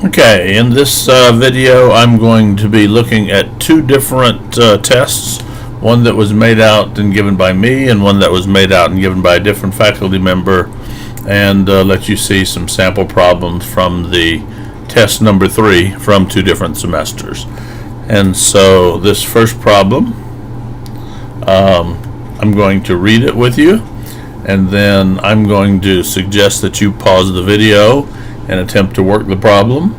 Okay, in this video I'm going to be looking at two different tests, one that was made out and given by me and one that was made out and given by a different faculty member, and let you see some sample problems from the test number 3 from two different semesters. And so this first problem, I'm going to read it with you, and then I'm going to suggest that you pause the video and attempt to work the problem,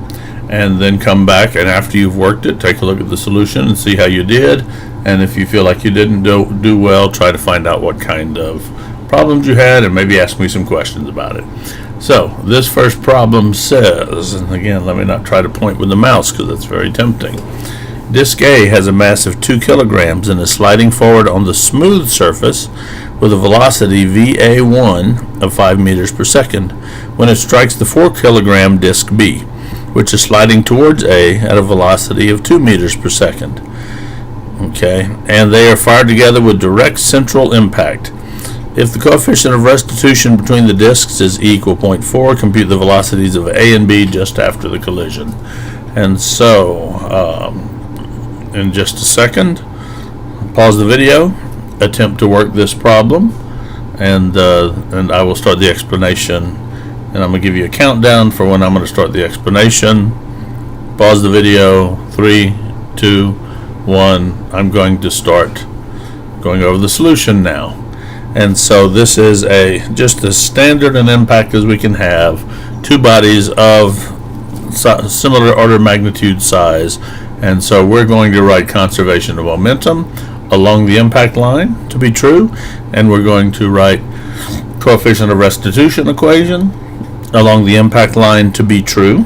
and then come back, and after you've worked it, take a look at the solution and see how you did. And if you feel like you didn't do well, try to find out what kind of problems you had and maybe ask me some questions about it. So this first problem says, and again, let me not try to point with the mouse because that's very tempting. Disk A has a mass of 2 kilograms and is sliding forward on the smooth surface with a velocity VA1 of 5 meters per second when it strikes the 4 kilogram disk B, which is sliding towards A at a velocity of 2 meters per second. Okay, and they are fired together with direct central impact. If the coefficient of restitution between the disks is E equal 0.4, compute the velocities of A and B just after the collision. And so, in just a second, pause the video, attempt to work this problem, and I will start the explanation. And I'm going to give you a countdown for when I'm going to start the explanation. Pause the video. 3, 2, 1. I'm going to start going over the solution now. And so this is just as standard an impact as we can have. Two bodies of similar order of magnitude size. And so we're going to write conservation of momentum along the impact line to be true. And we're going to write coefficient of restitution equation along the impact line to be true,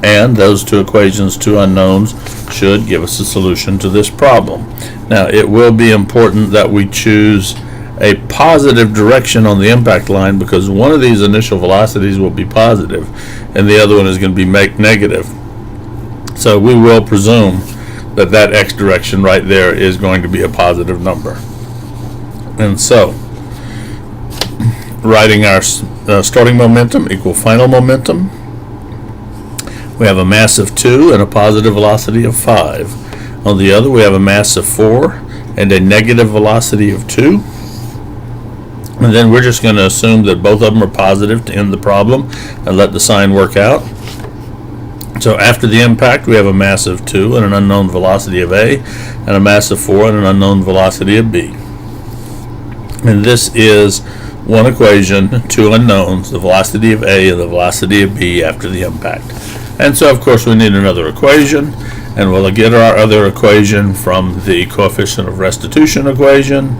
and those two equations, two unknowns, should give us a solution to this problem. Now, it will be important that we choose a positive direction on the impact line because one of these initial velocities will be positive and the other one is going to be negative. So we will presume that that x direction right there is going to be a positive number. And so writing our starting momentum equal final momentum. We have a mass of 2 and a positive velocity of 5. On the other, we have a mass of 4 and a negative velocity of 2. And then we're just going to assume that both of them are positive to end the problem and let the sign work out. So after the impact, we have a mass of 2 and an unknown velocity of A, and a mass of 4 and an unknown velocity of B. And this is one equation, two unknowns, the velocity of A and the velocity of B after the impact. And so, of course, we need another equation, and we'll get our other equation from the coefficient of restitution equation.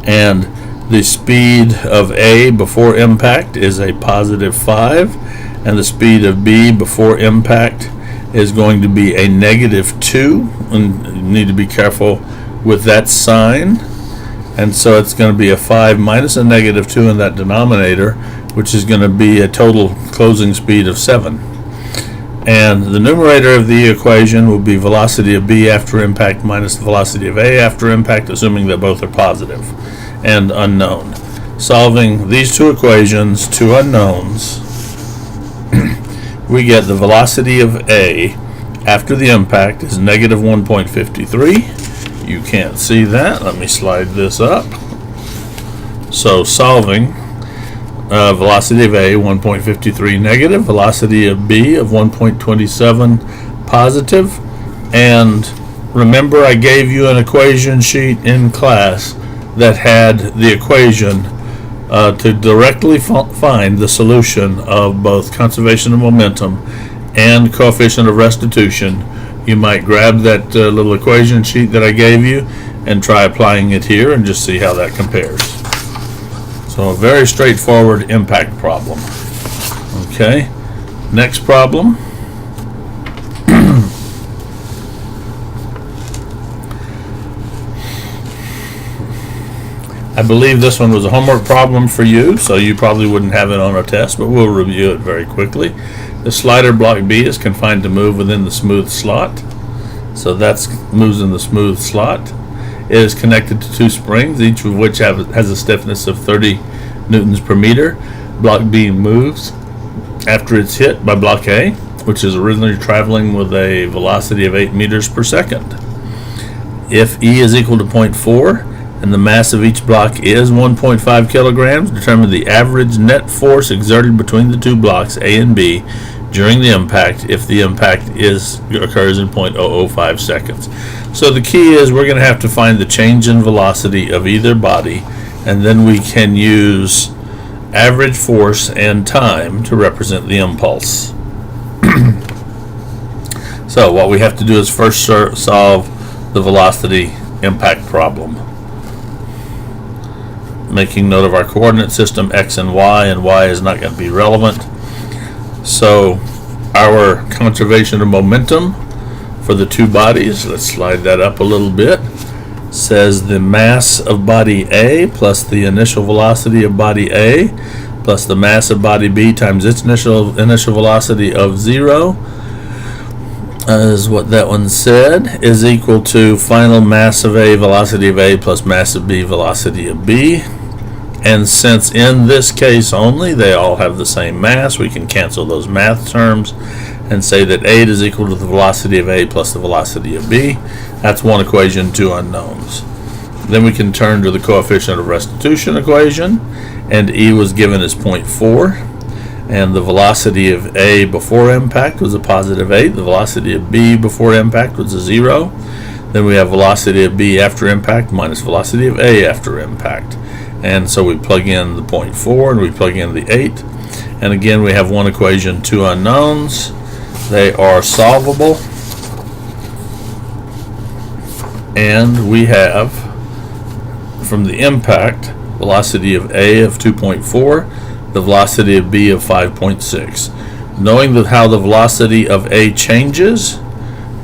And the speed of A before impact is a positive 5, and the speed of B before impact is going to be a negative 2. And you need to be careful with that sign. And so it's going to be a 5 minus a negative 2 in that denominator, which is going to be a total closing speed of 7. And the numerator of the equation will be velocity of B after impact minus the velocity of A after impact, assuming that both are positive and unknown. Solving these two equations, two unknowns, we get the velocity of A after the impact is negative 1.53. You can't see that. Let me slide this up. So solving velocity of A 1.53 negative, velocity of B of 1.27 positive. And remember, I gave you an equation sheet in class that had the equation to directly find the solution of both conservation of momentum and coefficient of restitution. You might grab that little equation sheet that I gave you and try applying it here and just see how that compares. So a very straightforward impact problem. Okay, next problem. I believe this one was a homework problem for you, so you probably wouldn't have it on a test, but we'll review it very quickly. The slider block B is confined to move within the smooth slot. So that moves in the smooth slot. It is connected to two springs, each of which has a stiffness of 30 newtons per meter. Block B moves after it's hit by block A which is originally traveling with a velocity of 8 meters per second. If E is equal to 0.4 and the mass of each block is 1.5 kilograms, determine the average net force exerted between the two blocks A and B during the impact if the impact occurs in 0.005 seconds. So the key is we're going to have to find the change in velocity of either body, and then we can use average force and time to represent the impulse. So what we have to do is first solve the velocity impact problem. Making note of our coordinate system x and y is not going to be relevant. So our conservation of momentum for the two bodies, let's slide that up a little bit, says the mass of body A plus the initial velocity of body A plus the mass of body B times its initial velocity of 0, is what that one said, is equal to final mass of A, velocity of A, plus mass of B, velocity of B. And since in this case only they all have the same mass, we can cancel those math terms and say that 8 is equal to the velocity of A plus the velocity of B. That's one equation, two unknowns. Then we can turn to the coefficient of restitution equation, and E was given as 0.4. And the velocity of A before impact was a positive 8. The velocity of B before impact was a 0. Then we have velocity of B after impact minus velocity of A after impact. And so we plug in the 0.4 and we plug in the 8. And again, we have one equation, two unknowns. They are solvable. And we have, from the impact, velocity of A of 2.4, the velocity of B of 5.6. Knowing that how the velocity of A changes,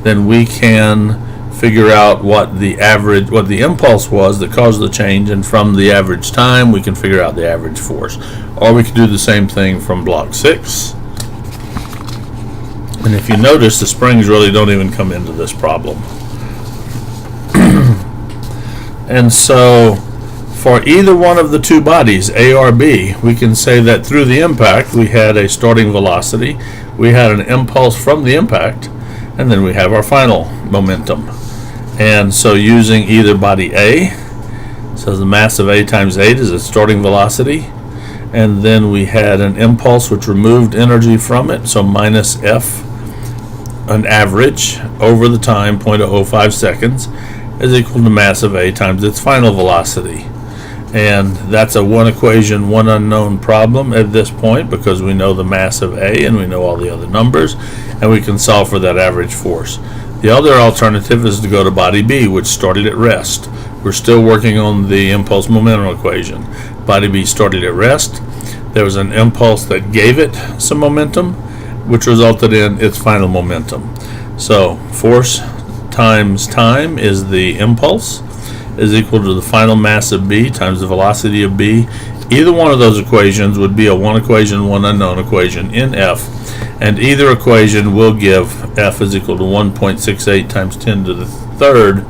then we can figure out what the impulse was that caused the change, and from the average time we can figure out the average force. Or we can do the same thing from block 6. And if you notice, the springs really don't even come into this problem. And so for either one of the two bodies, A or B, we can say that through the impact we had a starting velocity, we had an impulse from the impact, and then we have our final momentum. And so using either body A, so the mass of A times 8 is its starting velocity, and then we had an impulse which removed energy from it, so minus F, an average over the time, 0.005 seconds, is equal to mass of A times its final velocity. And that's a one equation, one unknown problem at this point, because we know the mass of A and we know all the other numbers, and we can solve for that average force. The other alternative is to go to body B, which started at rest. We're still working on the impulse momentum equation. Body B started at rest. There was an impulse that gave it some momentum, which resulted in its final momentum. So force times time is the impulse, is equal to the final mass of B times the velocity of B. Either one of those equations would be a one equation, one unknown equation in F, and either equation will give F is equal to 1.68 times 10 to the third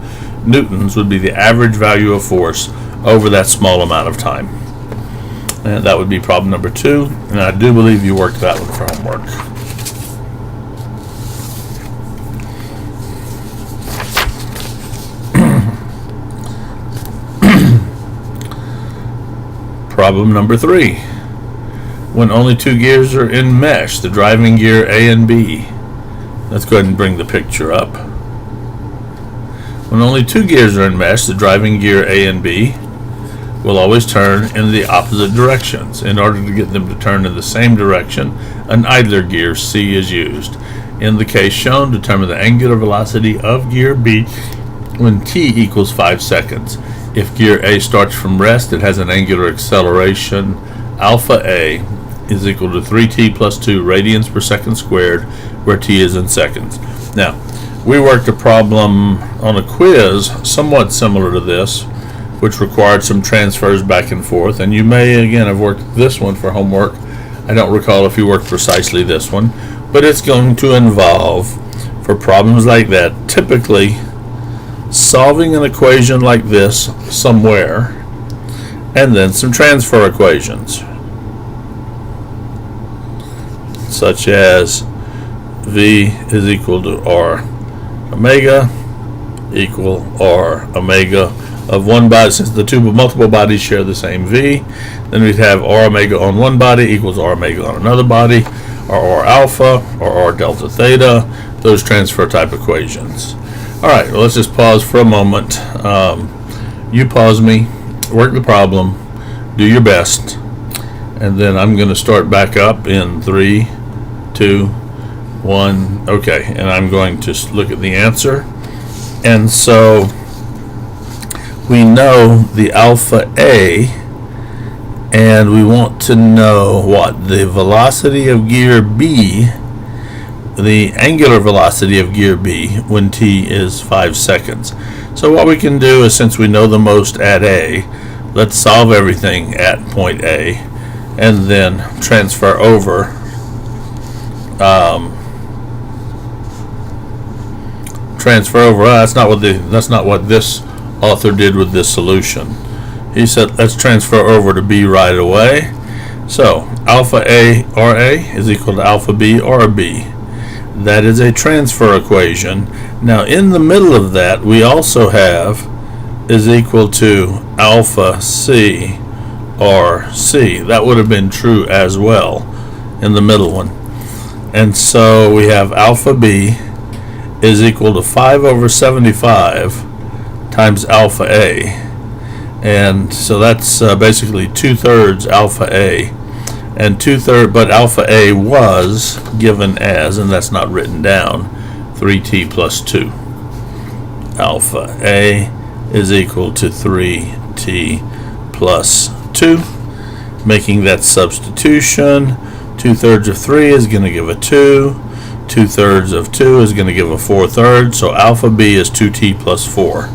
newtons, would be the average value of force over that small amount of time. And that would be problem number 2, and I do believe you worked that one for homework. Problem number 3. When only two gears are in mesh, the driving gear A and B. Let's go ahead and bring the picture up. When only two gears are in mesh, the driving gear A and B will always turn in the opposite directions. In order to get them to turn in the same direction, an idler gear C is used. In the case shown, determine the angular velocity of gear B when t equals 5 seconds. If gear A starts from rest, it has an angular acceleration alpha A is equal to 3t plus 2 radians per second squared, where t is in seconds. Now, we worked a problem on a quiz somewhat similar to this, which required some transfers back and forth, and you may again have worked this one for homework. I don't recall if you worked precisely this one, but it's going to involve, for problems like that, typically solving an equation like this somewhere, and then some transfer equations, such as V is equal to R omega equal R omega of one body. Since the two multiple bodies share the same V, then we'd have R omega on one body equals R omega on another body, or R alpha, or R delta theta, those transfer type equations. All right, well, let's just pause for a moment. You pause me, work the problem, do your best, and then I'm going to start back up in 3, 2, 1. Okay, and I'm going to look at the answer. And so we know the alpha A, and we want to know what? The velocity of gear B, the angular velocity of gear B when t is 5 seconds. So what we can do is, since we know the most at A, let's solve everything at point A and then transfer over that's not what this author did with this solution. He said let's transfer over to B right away. So alpha A RA is equal to alpha B RB. That is a transfer equation. Now in the middle of that we also have is equal to alpha C RC. That would have been true as well in the middle one. And so we have alpha B is equal to 5 over 75 times alpha A. And so that's basically 2/3 alpha A. And 2/3, but alpha A was given as, and that's not written down, 3t plus 2. Alpha A is equal to 3t plus 2. Making that substitution, 2/3 of 3 is going to give a 2. 2/3 of 2 is going to give a 4/3. So alpha B is 2t plus 4.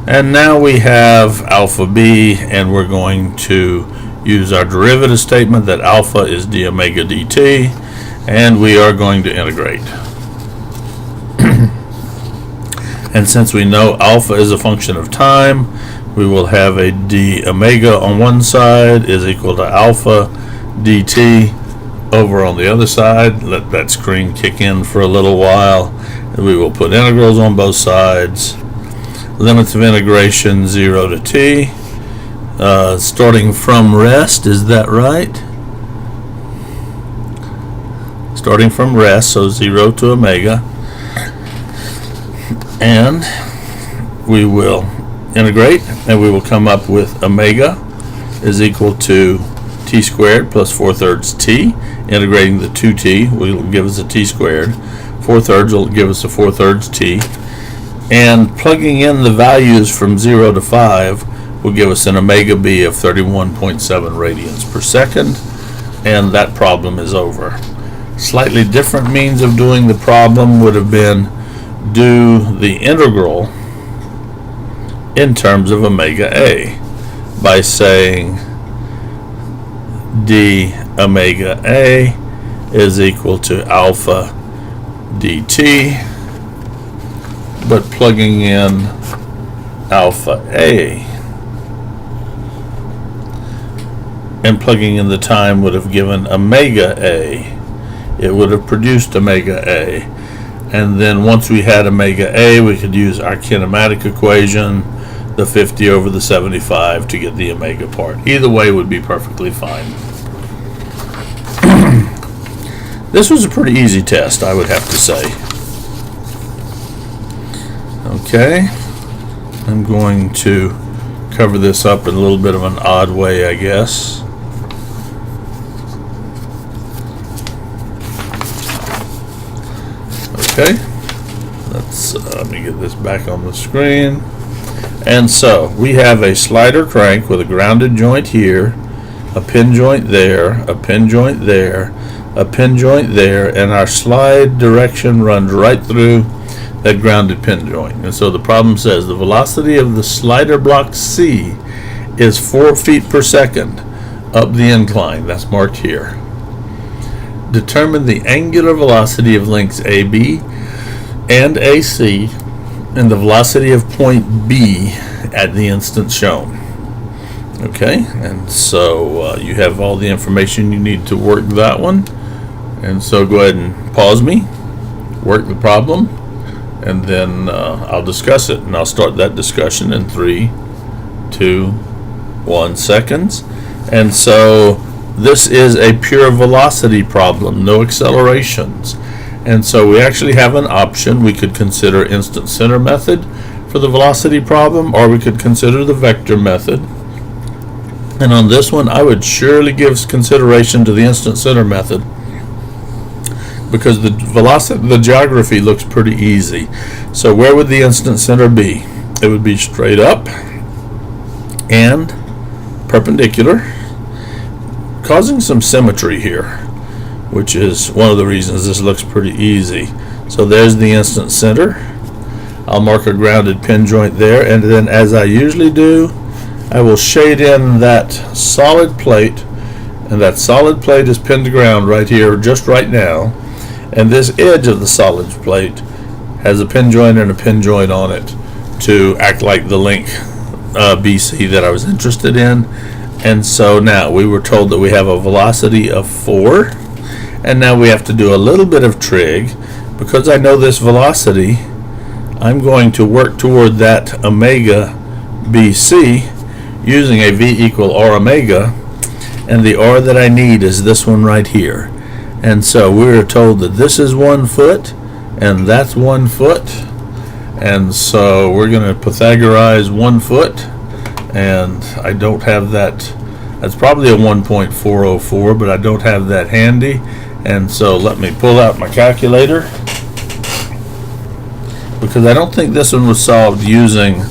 And now we have alpha B, and we're going to use our derivative statement that alpha is d omega dt, and we are going to integrate. And since we know alpha is a function of time, we will have a d omega on one side is equal to alpha dt over on the other side. Let that screen kick in for a little while, and we will put integrals on both sides. Limits of integration 0 to t. Starting from rest, is that right? Starting from rest, so 0 to omega. And we will integrate, and we will come up with omega is equal to t squared plus 4/3 t. Integrating the 2t will give us a t squared. 4/3 will give us a 4/3 t. And plugging in the values from 0 to 5 will give us an omega b of 31.7 radians per second, and that problem is over. Slightly different means of doing the problem would have been do the integral in terms of omega a by saying d omega a is equal to alpha dt, but plugging in alpha a and plugging in the time would have given omega a. It would have produced omega a, and then once we had omega a, we could use our kinematic equation, the 50 over the 75, to get the omega part. Either way would be perfectly fine. This was a pretty easy test, I would have to say. Okay, I'm going to cover this up in a little bit of an odd way, I guess. Okay, let me get this back on the screen. And so we have a slider crank with a grounded joint here, a pin joint there, a pin joint there, a pin joint there, and our slide direction runs right through that grounded pin joint. And so the problem says the velocity of the slider block C is 4 feet per second up the incline. That's marked here. Determine the angular velocity of links AB and AC and the velocity of point B at the instant shown. Okay, and so you have all the information you need to work that one. And so go ahead and pause me, work the problem, and then I'll discuss it, and I'll start that discussion in 3, 2, 1 seconds. And so this is a pure velocity problem, no accelerations. And so we actually have an option. We could consider instant center method for the velocity problem, or we could consider the vector method. And on this one, I would surely give consideration to the instant center method, because the geography looks pretty easy. So where would the instant center be? It would be straight up and perpendicular, causing some symmetry here, which is one of the reasons this looks pretty easy. So there's the instant center. I'll mark a grounded pin joint there, and then, as I usually do, I will shade in that solid plate, and that solid plate is pinned to ground right here, just right now. And this edge of the solid plate has a pin joint and a pin joint on it to act like the link BC that I was interested in. And so now we were told that we have a velocity of 4, and now we have to do a little bit of trig. Because I know this velocity, I'm going to work toward that omega BC using a V equal R omega, and the R that I need is this one right here. And so we were told that this is 1 foot and that's 1 foot, and so we're going to Pythagorize 1 foot, and I don't have that. That's probably a 1.404, but I don't have that handy. And so let me pull out my calculator, because I don't think this one was solved using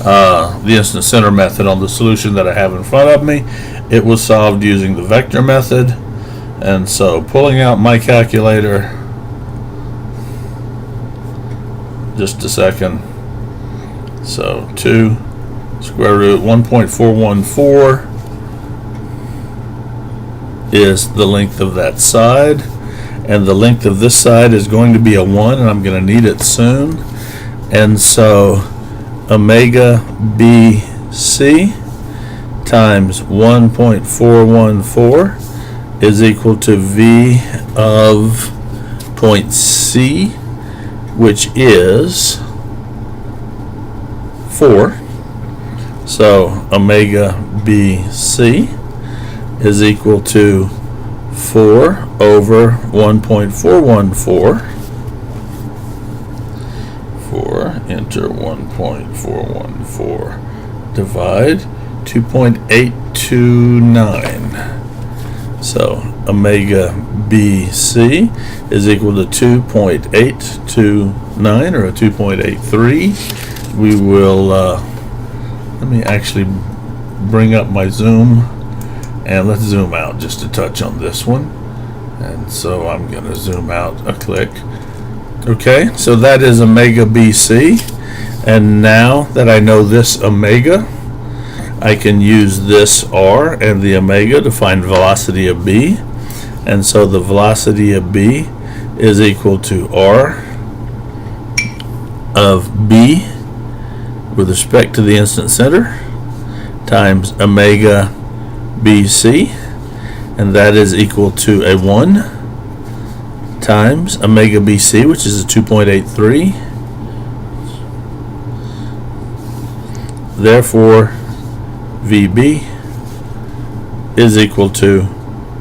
the instant center method on the solution that I have in front of me. It was solved using the vector method. And so pulling out my calculator, just a second. So 2 square root 1.414 is the length of that side, and the length of this side is going to be a 1, and I'm going to need it soon. And so omega BC times 1.414 is equal to V of point C, which is 4. So omega BC is equal to 4 over 1.414. 4 enter 1.414 divide 2.829. So omega BC is equal to 2.829, or a 2.83. We will, let me actually bring up my zoom, and let's zoom out just a touch on this one. And so I'm going to zoom out a click. Okay, so that is omega BC. And now that I know this omega, I can use this R and the omega to find velocity of B. And so the velocity of B is equal to R of B with respect to the instant center times omega BC, and that is equal to a 1 times omega BC, which is a 2.83. Therefore, VB is equal to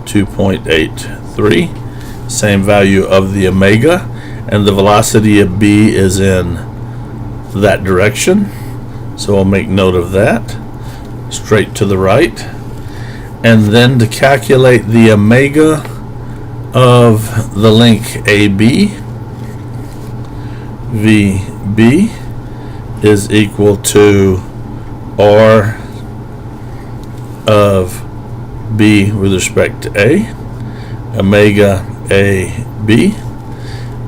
2.83, same value of the omega, and the velocity of B is in that direction, so I'll make note of that, straight to the right. And then to calculate the omega of the link AB, VB is equal to R of B with respect to A, omega AB,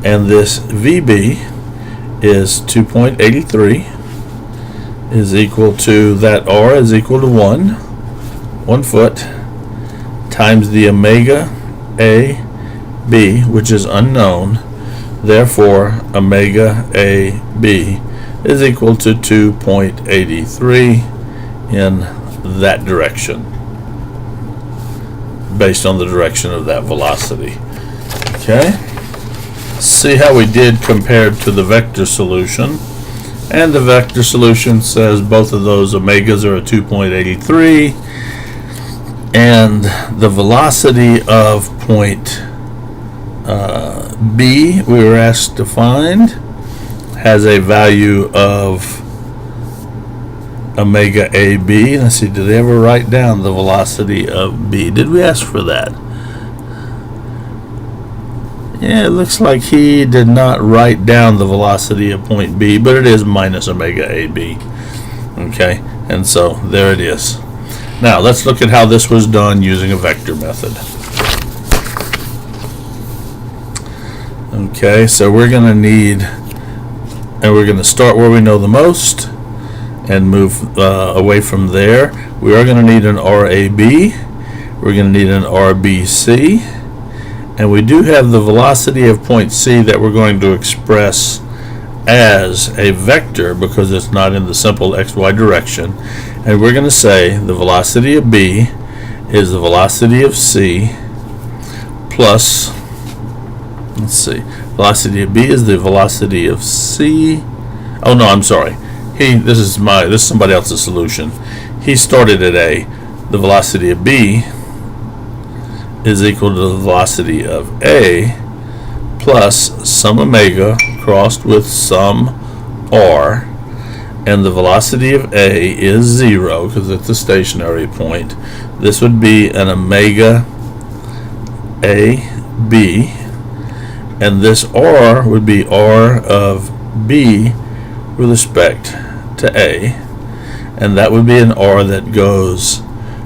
and this VB is 2.83 is equal to, that R is equal to 1 foot, times the omega AB, which is unknown. Therefore, omega AB is equal to 2.83 in that direction, based on the direction of that velocity. Okay, see how we did compared to the vector solution. And the vector solution says both of those omegas are at 2.83, and the velocity of point B we were asked to find has a value of omega AB. Let's see, did they ever write down the velocity of B? Did we ask for that? Yeah, it looks like he did not write down the velocity of point B, but it is minus omega AB. Okay, and so there it is. Now let's look at how this was done using a vector method. Okay, so we're going to need, and we're going to start where we know the most and move away from there. We are going to need an RAB. We're going to need an RBC. And we do have the velocity of point C that we're going to express as a vector because it's not in the simple xy direction. And we're going to say the velocity of B is the velocity of C plus, let's see, velocity of B is the velocity of C. Oh no, I'm sorry. This is somebody else's solution. He started at A. The velocity of B is equal to the velocity of A plus some omega crossed with some R, and the velocity of A is 0 because it's a stationary point. This would be an omega AB, and this R would be R of B with respect to A, and that would be an R that goes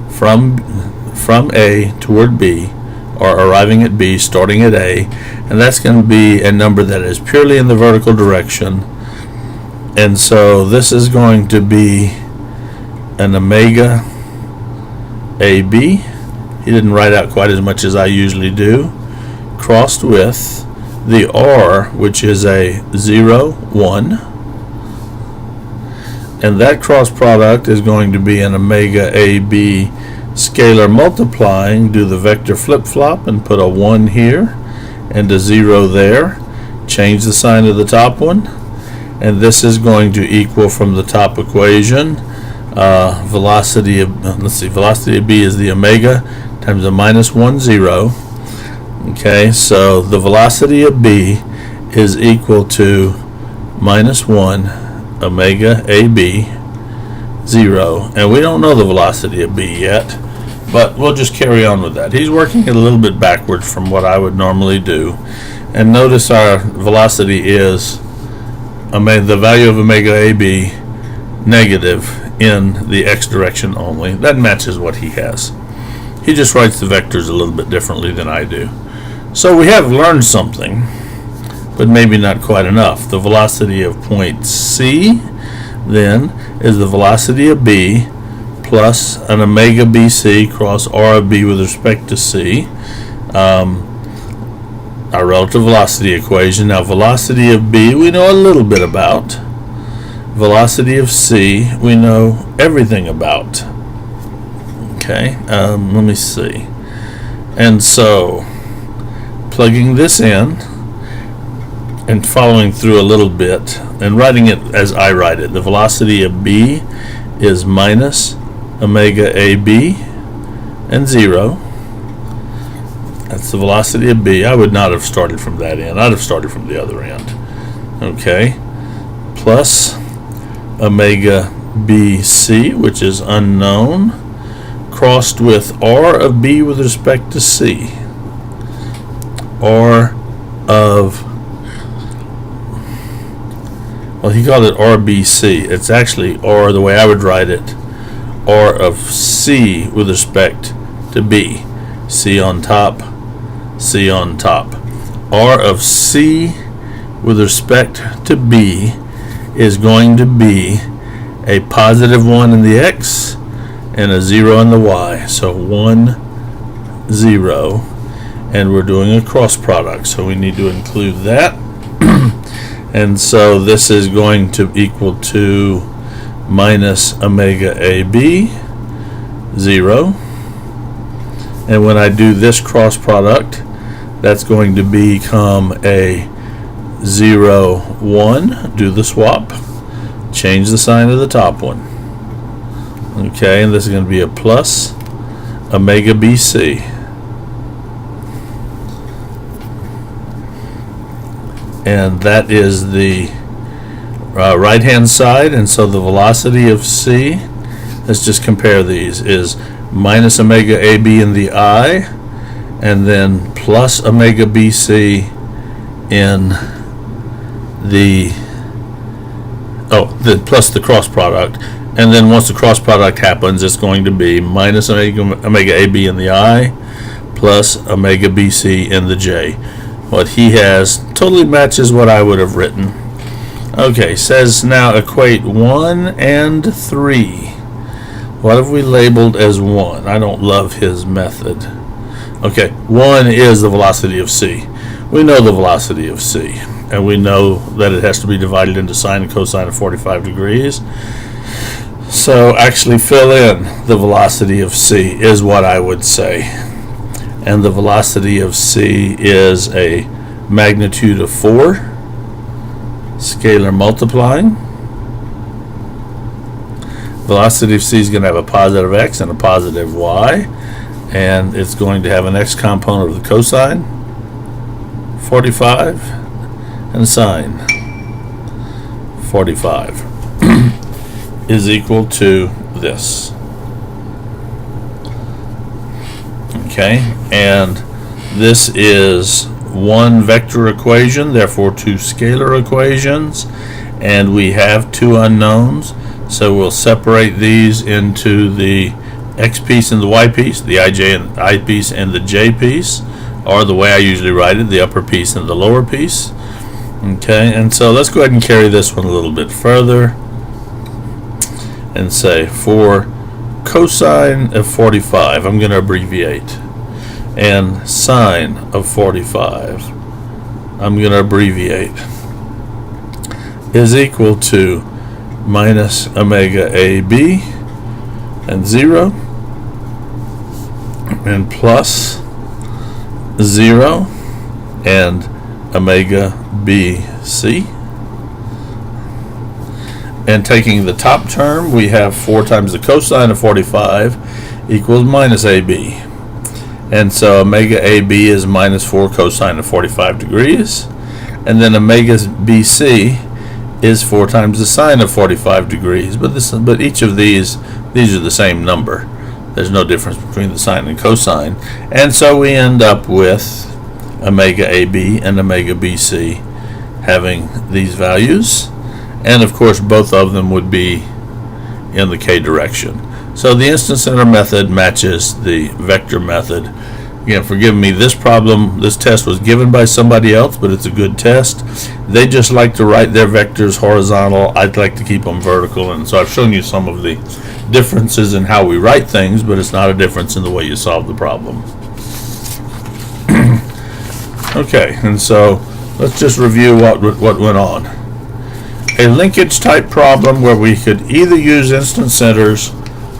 from A toward B, or arriving at B, starting at A, and that's going to be a number that is purely in the vertical direction. And so this is going to be an omega AB. He didn't write out quite as much as I usually do, crossed with the R, which is a 0, 1. And that cross product is going to be an omega AB scalar multiplying, do the vector flip-flop and put a 1 here and a 0 there, change the sign of the top one, and this is going to equal from the top equation velocity of velocity of B is the omega times a minus 1, 0. Okay, so the velocity of B is equal to minus 1 omega AB 0, and we don't know the velocity of B yet, but we'll just carry on with that. He's working it a little bit backwards from what I would normally do, and notice our velocity is the value of omega AB negative in the x direction only. That matches what he has. He just writes the vectors a little bit differently than I do. So we have learned something, but maybe not quite enough. The velocity of point C then is the velocity of B plus an omega BC cross R of B with respect to C, our relative velocity equation. Now velocity of B we know a little bit about. Velocity of C we know everything about. Okay, let me see. And so plugging this in and following through a little bit and writing it as I write it, the velocity of B is minus omega AB and 0. That's the velocity of B. I would not have started from that end. I'd have started from the other end. Okay, plus omega BC, which is unknown, crossed with R of B with respect to C. R of, well, he called it RBC. It's actually R, the way I would write it, R of C with respect to B. C on top, C on top. R of C with respect to B is going to be a positive 1 in the x and a 0 in the y. So 1, 0. And we're doing a cross product, so we need to include that. And so this is going to equal to minus omega AB 0. And when I do this cross product, that's going to become a 0, 1, do the swap, change the sign of the top one. Okay, and this is going to be a plus omega BC. And that is the right hand side, and so the velocity of C, let's just compare these, is minus omega AB in the I, and then plus omega BC in the plus the cross product, and then once the cross product happens, it's going to be minus omega AB in the I plus omega BC in the J. What he has totally matches what I would have written. Okay, says now equate 1 and 3. What have we labeled as 1? I don't love his method. Okay, 1 is the velocity of C. We know the velocity of C, and we know that it has to be divided into sine and cosine of 45 degrees. So actually fill in the velocity of C is what I would say. And the velocity of C is a magnitude of 4, scalar multiplying. Velocity of C is going to have a positive x and a positive y, and it's going to have an x component of the cosine, 45, and sine, 45, is equal to this. Okay, and this is one vector equation, therefore two scalar equations, and we have two unknowns, so we'll separate these into the x piece and the y piece, the ij and I piece and the j piece, or the way I usually write it, the upper piece and the lower piece. Okay, and so let's go ahead and carry this one a little bit further and say for cosine of 45, I'm going to abbreviate, and sine of 45, I'm going to abbreviate, is equal to minus omega AB and 0 and plus 0 and omega BC. And taking the top term, we have 4 times the cosine of 45 equals minus AB. And so omega AB is minus 4 cosine of 45 degrees. And then omega BC is 4 times the sine of 45 degrees. But each of these are the same number. There's no difference between the sine and cosine. And so we end up with omega AB and omega BC having these values. And of course both of them would be in the k direction. So the instance center method matches the vector method. Again, forgive me, this test was given by somebody else, but it's a good test. They just like to write their vectors horizontal. I'd like to keep them vertical, and so I've shown you some of the differences in how we write things, but it's not a difference in the way you solve the problem. Okay, and so let's just review what went on. A linkage type problem where we could either use instance centers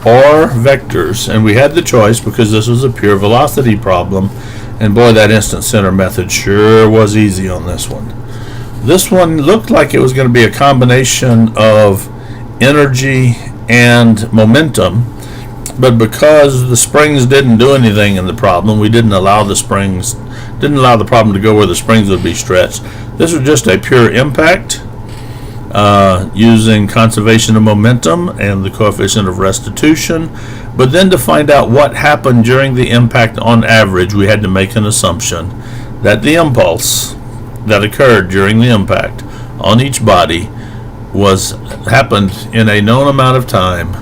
or vectors, and we had the choice because this was a pure velocity problem, and boy, that instance center method sure was easy on this one. This one looked like it was going to be a combination of energy and momentum, but because the springs didn't do anything in the problem, we didn't allow the problem to go where the springs would be stretched. This was just a pure impact using conservation of momentum and the coefficient of restitution. But then to find out what happened during the impact on average, we had to make an assumption that the impulse that occurred during the impact on each body happened in a known amount of time,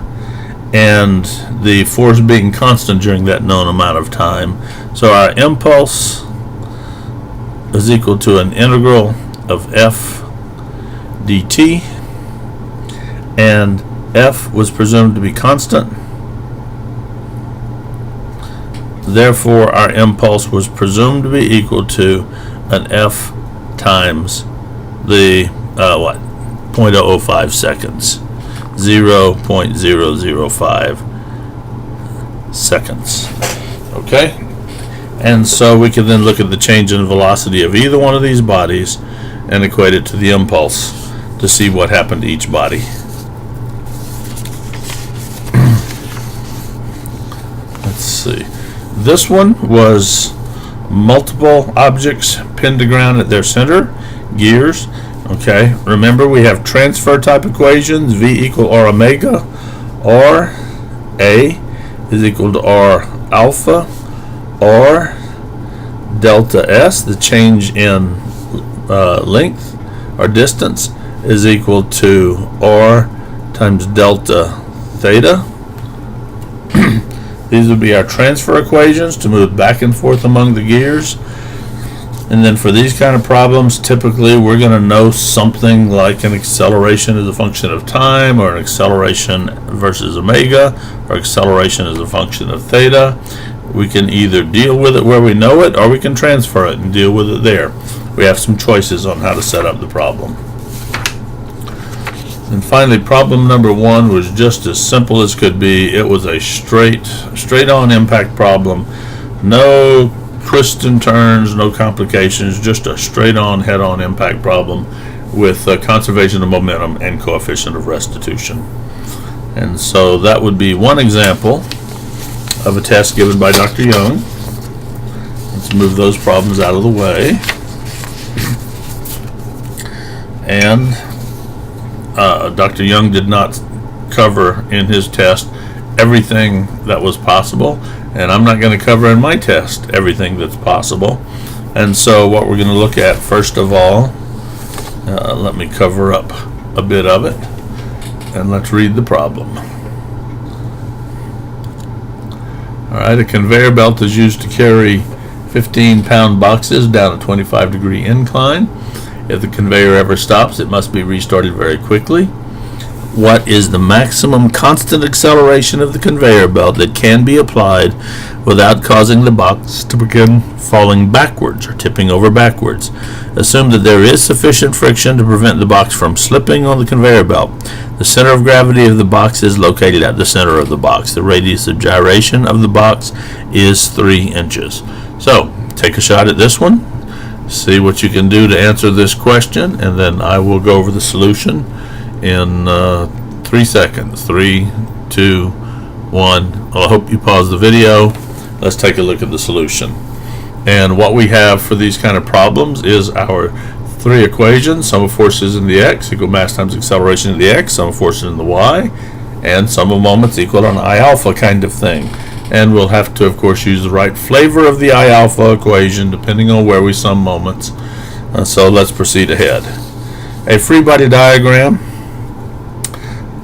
and the force being constant during that known amount of time. So our impulse is equal to an integral of f dt, and f was presumed to be constant. Therefore, our impulse was presumed to be equal to an f times the 0.005 seconds, 0.005 seconds. Okay, and so we can then look at the change in velocity of either one of these bodies and equate it to the impulse to see what happened to each body. Let's see. This one was multiple objects pinned to ground at their center, gears. Okay, remember we have transfer type equations, V equal R omega, or A is equal to R alpha, or delta S, the change in length or distance, is equal to R times delta theta. These would be our transfer equations to move back and forth among the gears. And then for these kind of problems, typically we're going to know something like an acceleration as a function of time, or an acceleration versus omega, or acceleration as a function of theta. We can either deal with it where we know it, or we can transfer it and deal with it there. We have some choices on how to set up the problem. And finally, problem number 1 was just as simple as could be. It was a straight-on impact problem. No twists and turns, no complications, just a straight-on, head-on impact problem with conservation of momentum and coefficient of restitution. And so that would be one example of a test given by Dr. Young. Let's move those problems out of the way. And Dr. Young did not cover in his test everything that was possible, and I'm not going to cover in my test everything that's possible. And so what we're going to look at first of all, let me cover up a bit of it, and let's read the problem. Alright, a conveyor belt is used to carry 15-pound boxes down a 25-degree incline. If the conveyor ever stops, it must be restarted very quickly. What is the maximum constant acceleration of the conveyor belt that can be applied without causing the box to begin falling backwards or tipping over backwards? Assume that there is sufficient friction to prevent the box from slipping on the conveyor belt. The center of gravity of the box is located at the center of the box. The radius of gyration of the box is 3 inches. So, take a shot at this one. See what you can do to answer this question, and then I will go over the solution in 3 seconds. 3, 2, 1. Well, I hope you pause the video. Let's take a look at the solution. And what we have for these kind of problems is our 3 equations: sum of forces in the x equal mass times acceleration in the x, sum of forces in the y, and sum of moments equal to an I alpha kind of thing. And we'll have to, of course, use the right flavor of the I alpha equation depending on where we sum moments. So let's proceed ahead. A free body diagram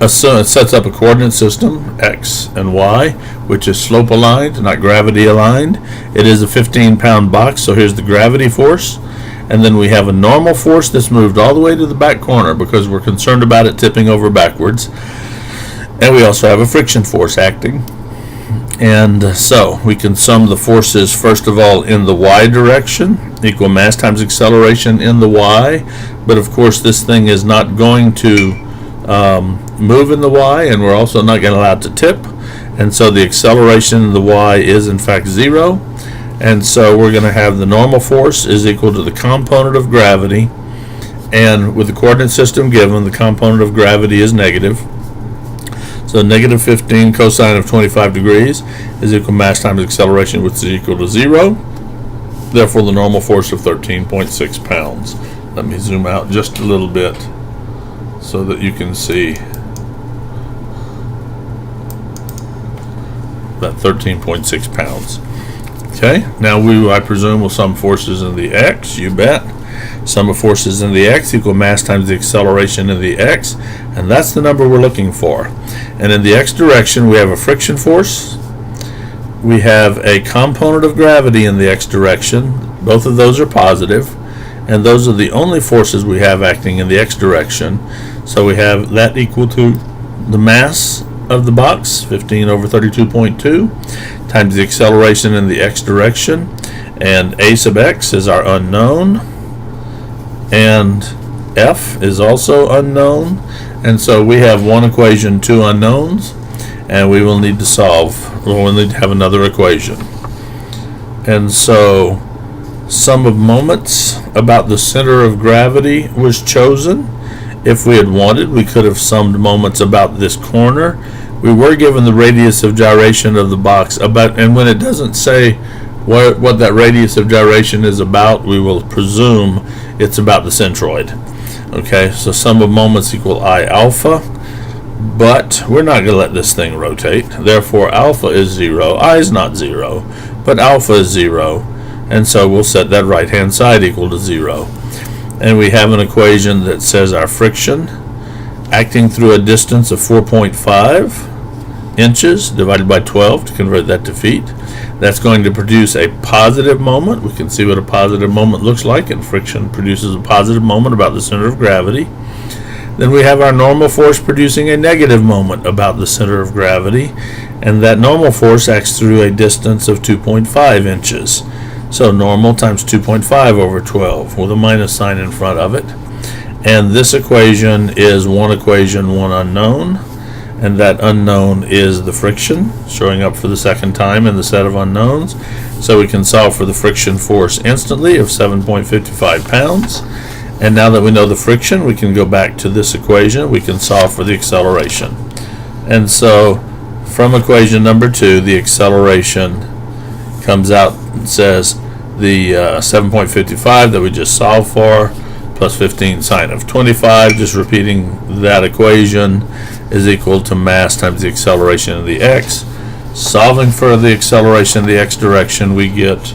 sets up a coordinate system, x and y, which is slope aligned, not gravity aligned. It is a 15-pound box, so here's the gravity force. And then we have a normal force that's moved all the way to the back corner because we're concerned about it tipping over backwards. And we also have a friction force acting. And so we can sum the forces first of all in the y direction, equal mass times acceleration in the y. But of course this thing is not going to move in the y, and we're also not going to allow it to tip. And so the acceleration in the y is in fact 0. And so we're going to have the normal force is equal to the component of gravity. And with the coordinate system given, the component of gravity is negative. So negative 15 cosine of 25 degrees is equal mass times acceleration, which is equal to 0. Therefore, the normal force of 13.6 pounds. Let me zoom out just a little bit so that you can see that 13.6 pounds. Okay, now I presume, will sum forces in the x, you bet. Sum of forces in the x equal mass times the acceleration in the x, and that's the number we're looking for. And in the x direction, we have a friction force. We have a component of gravity in the x direction. Both of those are positive, and those are the only forces we have acting in the x direction. So we have that equal to the mass of the box, 15 over 32.2, times the acceleration in the x direction, and a sub x is our unknown, and f is also unknown. And so we have one equation, 2 unknowns, and we will need to solve, we'll need to have another equation. And so Sum of moments about the center of gravity was chosen. If we had wanted, we could have summed moments about this corner. We were given the radius of gyration of the box about, and when it doesn't say what that radius of gyration is about, we will presume it's about the centroid. Okay, so sum of moments equal I alpha, but we're not going to let this thing rotate. Therefore, alpha is 0. I is not 0, but alpha is 0, and so we'll set that right-hand side equal to 0. And we have an equation that says our friction acting through a distance of 4.5 inches divided by 12 to convert that to feet. That's going to produce a positive moment. We can see what a positive moment looks like, and friction produces a positive moment about the center of gravity. Then we have our normal force producing a negative moment about the center of gravity, and that normal force acts through a distance of 2.5 inches. So normal times 2.5 over 12 with a minus sign in front of it. And this equation is one equation, one unknown, and that unknown is the friction, showing up for the second time in the set of unknowns. So we can solve for the friction force instantly of 7.55 pounds. And now that we know the friction, we can go back to this equation. We can solve for the acceleration. And so from equation number 2, the acceleration comes out and says the 7.55 that we just solved for plus 15 sine of 25, just repeating that equation, is equal to mass times the acceleration of the x. Solving for the acceleration in the x direction, we get,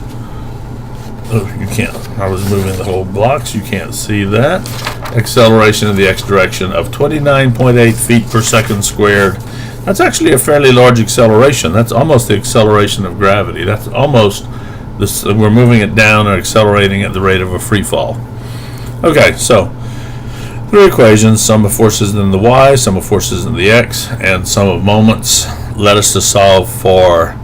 oh, you can't, I was moving the whole blocks, you can't see that. Acceleration in the x direction of 29.8 feet per second squared. That's actually a fairly large acceleration. That's almost the acceleration of gravity. That's almost this, we're moving it down and accelerating at the rate of a free fall. Okay, so 3 equations, sum of forces in the y, sum of forces in the x, and sum of moments led us to solve for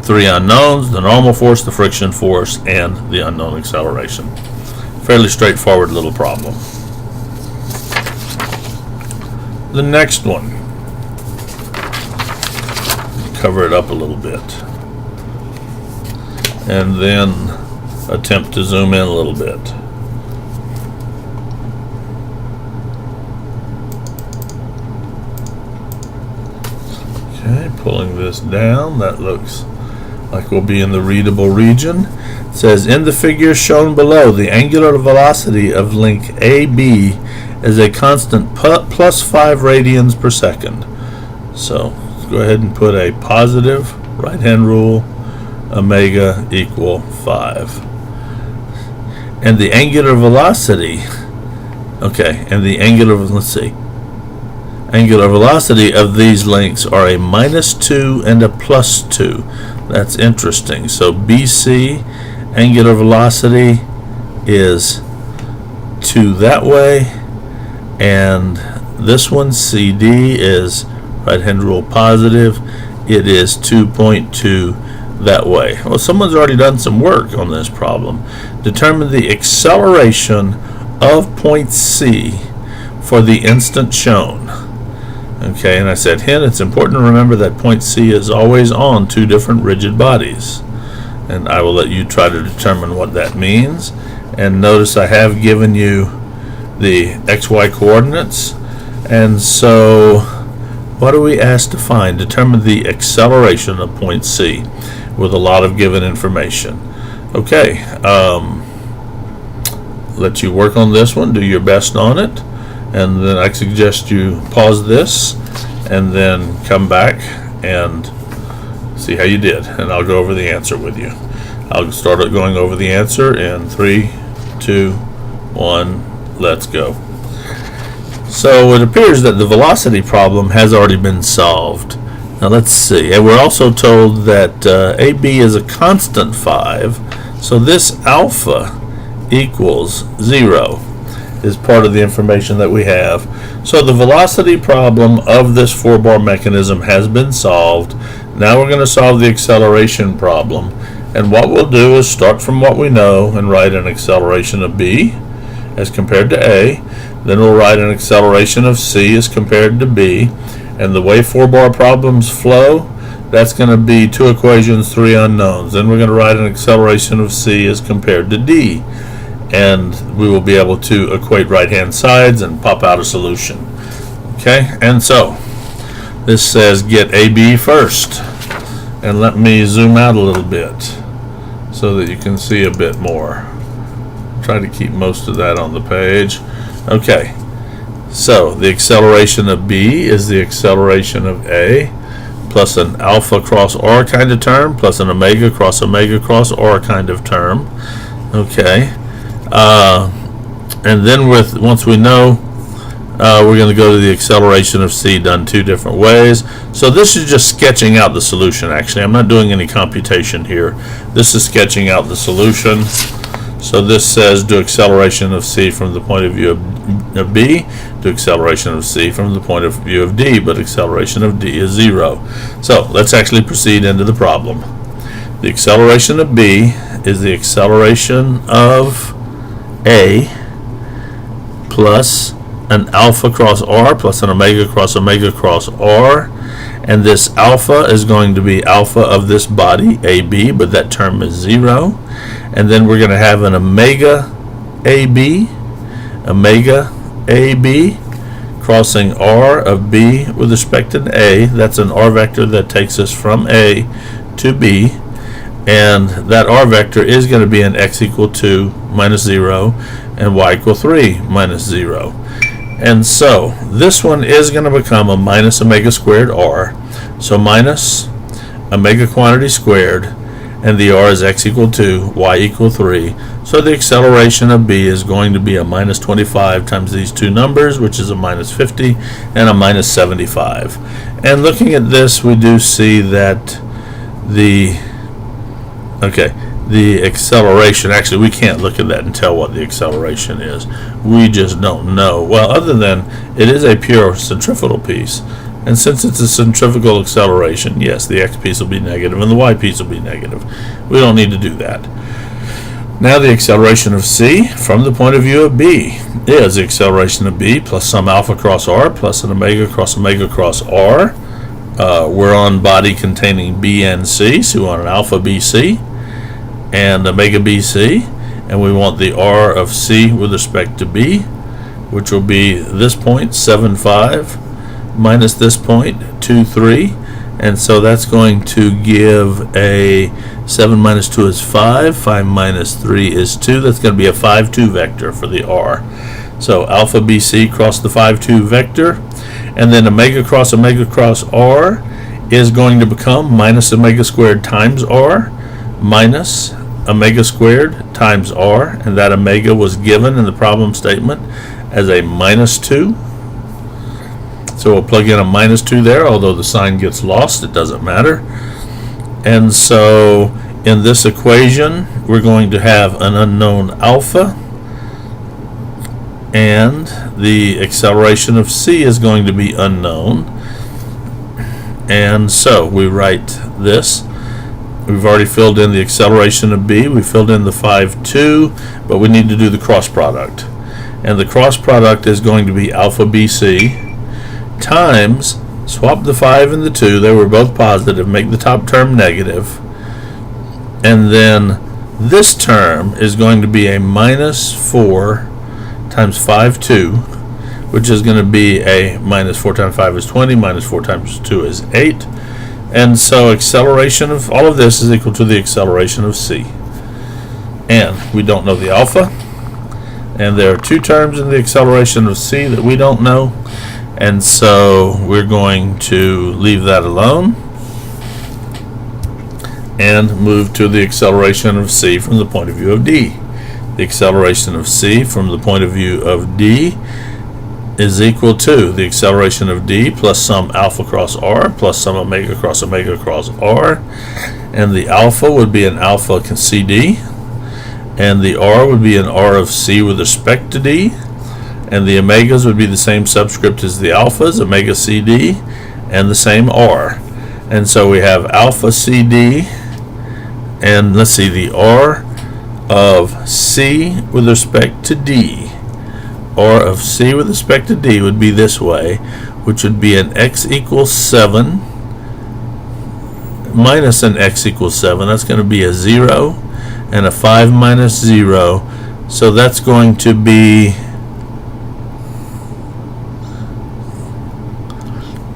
3 unknowns: the normal force, the friction force, and the unknown acceleration. Fairly straightforward little problem. The next one, cover it up a little bit, and then attempt to zoom in a little bit. Okay, pulling this down, that looks like we'll be in the readable region. It says, in the figure shown below, the angular velocity of link AB is a constant plus 5 radians per second. So let's go ahead and put a positive right-hand rule, omega equal 5. And the angular velocity, okay, and the angular, let's see, angular velocity of these links are a -2 and a +2. That's interesting. So BC angular velocity is 2 that way, and this one CD is right-hand rule positive. It is 2.2 that way. Well, someone's already done some work on this problem. Determine the acceleration of point C for the instant shown. Okay, and I said, hint, it's important to remember that point C is always on 2 different rigid bodies. And I will let you try to determine what that means. And notice I have given you the XY coordinates. And so, what are we asked to find? Determine the acceleration of point C with a lot of given information. Okay, let you work on this one, do your best on it. And then I suggest you pause this and then come back and see how you did. And I'll go over the answer with you. I'll start going over the answer in 3, 2, 1, let's go. So it appears that the velocity problem has already been solved. Now let's see. And we're also told that AB is a constant 5. So this alpha equals 0. Is part of the information that we have. So the velocity problem of this 4-bar mechanism has been solved. Now we're going to solve the acceleration problem. And what we'll do is start from what we know and write an acceleration of B as compared to A. Then we'll write an acceleration of C as compared to B. And the way 4-bar problems flow, That's going to be 2 equations, 3 unknowns. Then we're going to write an acceleration of c as compared to d. And we will be able to equate right-hand sides and pop out a solution. Okay, and so this says get AB first. And let me zoom out a little bit so that you can see a bit more. Try to keep most of that on the page. Okay, so the acceleration of B is the acceleration of A plus an alpha cross R kind of term plus an omega cross R kind of term. Okay, and then once we know, we're going to go to the acceleration of c done 2 different ways. So this is just sketching out the solution. Actually, I'm not doing any computation here. This is sketching out the solution. So this says do acceleration of c from the point of view of B, do acceleration of c from the point of view of D, but acceleration of D is 0. So let's actually proceed into the problem. The acceleration of B is the acceleration of A plus an alpha cross R plus an omega cross R, and this alpha is going to be alpha of this body, AB, but that term is 0. And then we're going to have an omega AB crossing R of B with respect to A. That's an R vector that takes us from A to B, and that R vector is going to be an x equal 2 minus 0 and y equal 3 minus 0. And so this one is going to become a minus omega squared R. So minus omega quantity squared, and the R is x equal 2, y equal 3. So the acceleration of B is going to be a minus 25 times these two numbers, which is a minus 50 and a minus 75. And looking at this, we do see that the acceleration, actually we can't look at that and tell what the acceleration is. We just don't know. Well, other than it is a pure centrifugal piece. And since it's a centrifugal acceleration, yes, the x piece will be negative and the y piece will be negative. We don't need to do that. Now the acceleration of c from the point of view of B is the acceleration of B plus some alpha cross R plus an omega cross R. We're on body containing B and C, so we want an alpha BC and omega BC, and we want the R of C with respect to B, which will be this point 7, 5 minus this point 2, 3, and so that's going to give a 7 minus 2 is 5, 5 minus 3 is 2. That's going to be a 5, 2 vector for the R. So alpha BC cross the 5, 2 vector, and then omega cross R is going to become minus omega squared times R minus omega squared times R, and that omega was given in the problem statement as a minus 2. So we'll plug in a minus 2 there, although the sign gets lost, it doesn't matter. And so in this equation, we're going to have an unknown alpha, and the acceleration of c is going to be unknown. And so we write this. We've already filled in the acceleration of b, we filled in the 5, 2, but we need to do the cross product. And the cross product is going to be alpha bc times, swap the 5 and the 2, they were both positive, make the top term negative, and then this term is going to be a minus 4 times 5, 2, which is going to be a minus 4 times 5 is 20, minus 4 times 2 is 8, and so acceleration of all of this is equal to the acceleration of c. And we don't know the alpha, and there are 2 terms in the acceleration of c that we don't know, and so we're going to leave that alone and move to the acceleration of c from the point of view of D. The acceleration of c from the point of view of D is equal to the acceleration of D plus some alpha cross R plus some omega cross R, and the alpha would be an alpha CD, and the R would be an R of C with respect to D, and the omegas would be the same subscript as the alphas, omega CD, and the same R. And so we have alpha CD, and let's see, the R of C with respect to D. R of C with respect to D would be this way, which would be an x equals 7 minus an x equals 7. That's going to be a 0, and a 5 minus 0. So that's going to be,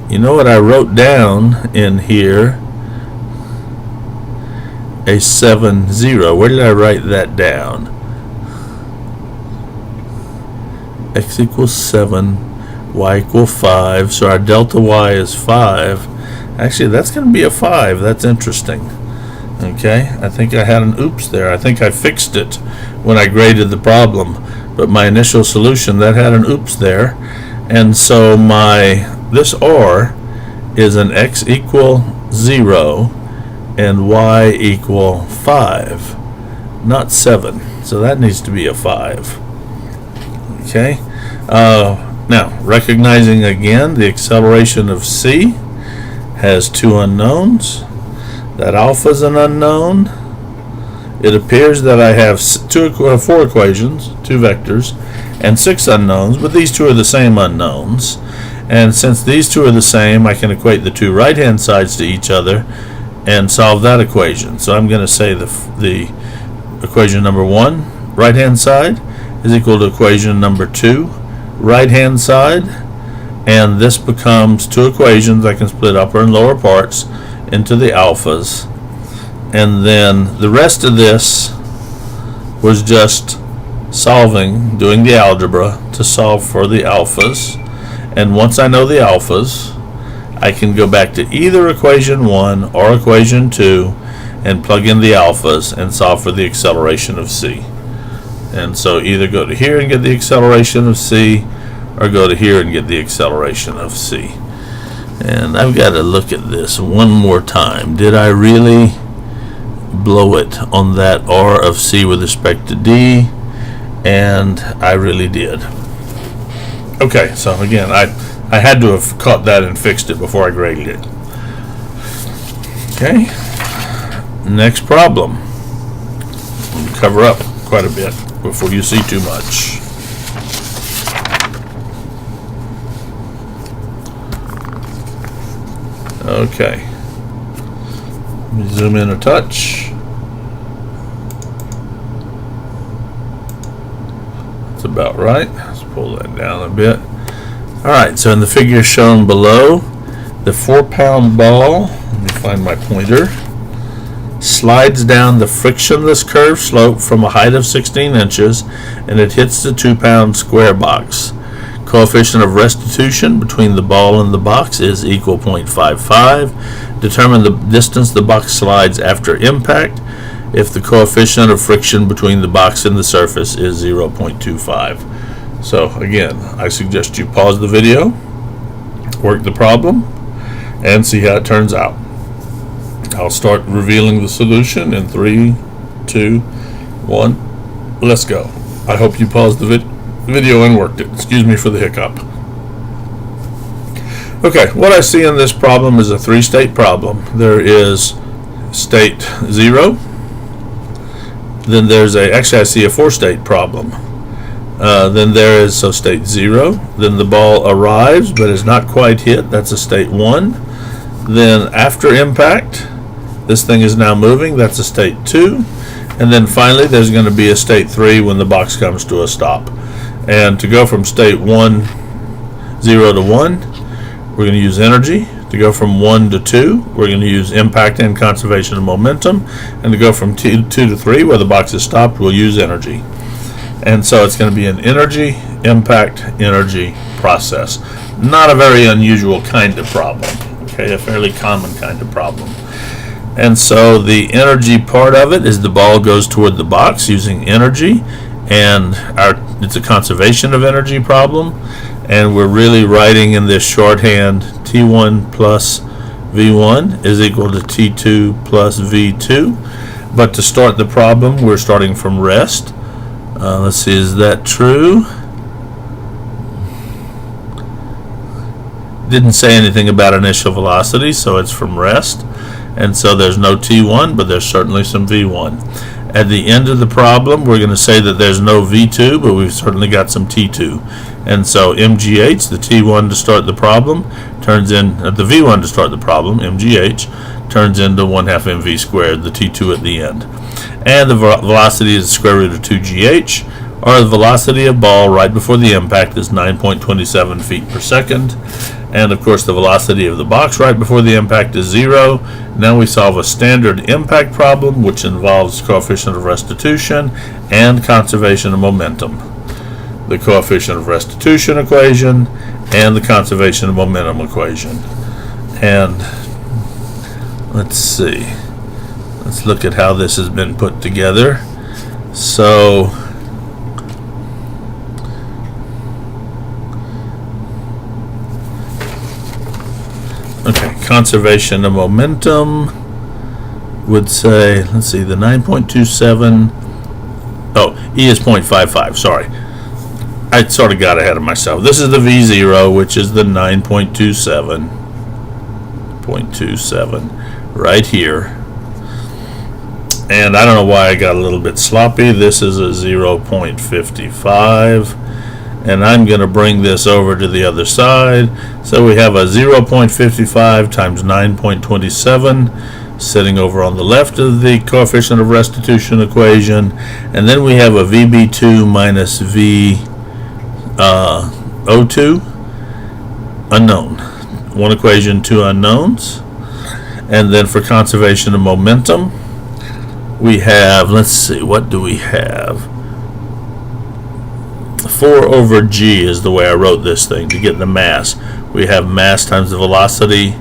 you know what I wrote down in here? A 7, 0. Where did I write that down? X equals 7, y equals 5. So our delta y is 5. Actually, that's going to be a 5. That's interesting. Okay, I think I had an oops there. I think I fixed it when I graded the problem. But my initial solution, that had an oops there. And so this r is an x equal 0 and y equal 5, not 7. So that needs to be a 5. Okay. Now, recognizing again the acceleration of c has two unknowns. That alpha is an unknown. It appears that I have 4 equations, 2 vectors, and 6 unknowns, but these two are the same unknowns. And since these two are the same, I can equate the two right-hand sides to each other and solve that equation. So I'm going to say the equation number 1, right-hand side, is equal to equation number 2, right-hand side, and this becomes 2 equations. I can split upper and lower parts into the alphas, and then the rest of this was just doing the algebra to solve for the alphas. And once I know the alphas, I can go back to either equation 1 or equation 2 and plug in the alphas and solve for the acceleration of c. And so either go to here and get the acceleration of c, or go to here and get the acceleration of c. And I've got to look at this one more time. Did I really blow it on that r of c with respect to d? And I really did. Okay, so again, I had to have caught that and fixed it before I graded it. Okay, next problem. We'll cover up quite a bit before you see too much. Okay, let me zoom in a touch. That's about right. Let's pull that down a bit. Alright, so in the figure shown below, the 4-pound ball, let me find my pointer, slides down the frictionless curved slope from a height of 16 inches, and it hits the 2-pound square box. Coefficient of restitution between the ball and the box is equal 0.55. Determine the distance the box slides after impact if the coefficient of friction between the box and the surface is 0.25. So again, I suggest you pause the video, work the problem, and see how it turns out. I'll start revealing the solution in 3, 2, 1. Let's go. I hope you paused the video and worked it. Excuse me for the hiccup. Okay, what I see in this problem is a 3-state problem. There is state 0. Then there's actually I see a 4-state problem. Then there is state 0. Then the ball arrives but is not quite hit. That's a state 1. Then after impact, this thing is now moving. That's a state 2. And then finally there's going to be a state 3 when the box comes to a stop. And to go from state 1, 0 to 1, we're going to use energy. To go from 1 to 2, we're going to use impact and conservation of momentum. And to go from 2 to 3, where the box is stopped, we'll use energy. And so it's going to be an energy, impact, energy process. Not a very unusual kind of problem. Okay, a fairly common kind of problem. And so the energy part of it is the ball goes toward the box using energy, and it's a conservation of energy problem, and we're really writing in this shorthand T1 plus V1 is equal to T2 plus V2. But to start the problem, we're starting from rest. Let's see, is that true? Didn't say anything about initial velocity, so it's from rest. And so there's no T1, but there's certainly some V1. At the end of the problem, we're going to say that there's no V2, but we've certainly got some T2. And so MGH, the T1 to start the problem, turns in, the V1 to start the problem, MGH, turns into 1/2 mv squared, the T2 at the end. And the velocity is the square root of 2gh, or the velocity of ball right before the impact is 9.27 feet per second. And of course the velocity of the box right before the impact is 0. Now we solve a standard impact problem which involves coefficient of restitution and conservation of momentum. The coefficient of restitution equation and the conservation of momentum equation. And let's see. Let's look at how this has been put together. So okay, conservation of momentum would say, let's see, the 9.27, oh, E is 0.55, sorry. I sort of got ahead of myself. This is the V0, which is the 9.27 right here. And I don't know why I got a little bit sloppy. This is a 0.55. And I'm going to bring this over to the other side. So we have a 0.55 times 9.27 sitting over on the left of the coefficient of restitution equation. And then we have a VB2 minus VO2 unknown. One equation, two unknowns. And then for conservation of momentum, we have, let's see, what do we have? 4 over g is the way I wrote this thing to get the mass. We have mass times the velocity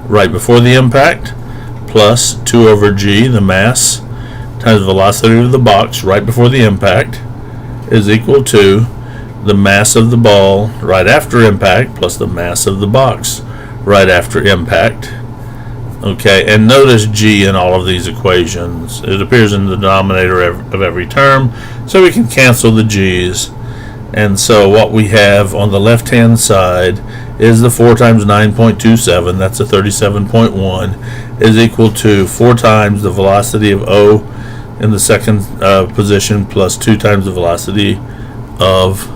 right before the impact, plus 2 over g, the mass, times the velocity of the box right before the impact, is equal to the mass of the ball right after impact plus the mass of the box right after impact. Okay, and notice g in all of these equations. It appears in the denominator of every term, so we can cancel the g's. And so what we have on the left-hand side is the 4 times 9.27, that's a 37.1, is equal to 4 times the velocity of O in the second position plus 2 times the velocity of